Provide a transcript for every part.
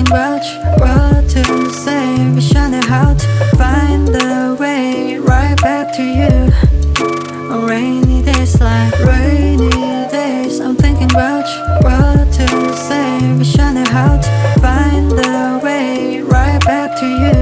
about you, what to say, wishing how to find the way right back to you. On rainy days like rainy days, I'm thinking about you, what to say, wishing how to find the way right back to you.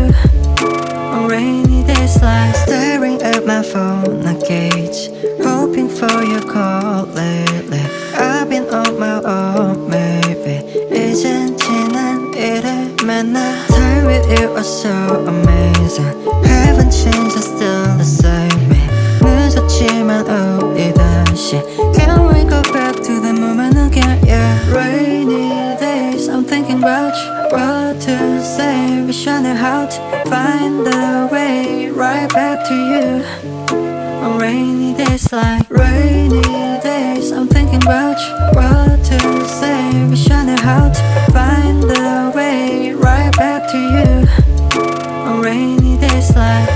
On rainy days like staring at my phone, I gauge, hoping for your call lately. I've been on my own, maybe 이젠 지난 일을 만나. Time with you was so amazing. Haven't changed, I'm still the same me. 늦었지만 우리 다시 Can we go back to the moment again, yeah. Rainy days, I'm thinking about you, what to say, wishing how to find the way right back to you. On rainy days like rainy days, I'm thinking about you, what to say, wishing how to find the way right back to you. On rainy days like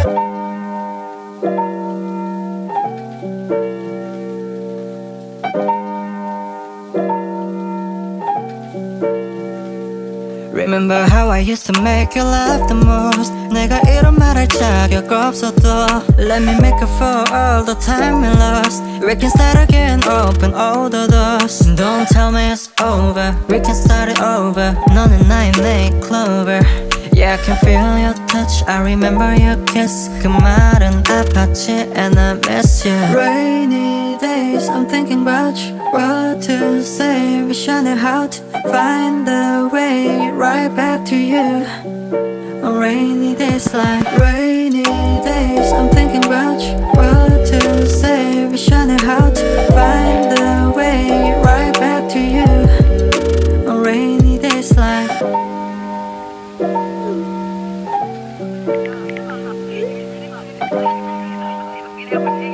Remember how I used to make you laugh the most. 내가 이런 말할 자격 없어도 Let me make up for all the time we lost. We can start again, open all the doors. Don't tell me it's over, we can start it over. 너는 나의 nightclover. Yeah, I can feel your touch, I remember your kiss. 그 말은 아팠지 and I miss you. Rainy days, I'm thinking about you, what to say, wishing how to find the way right back to you. On rainy days like rainy days, I'm thinking about you, what to say, wishing how to find the way right back to you. On rainy days like Thank you.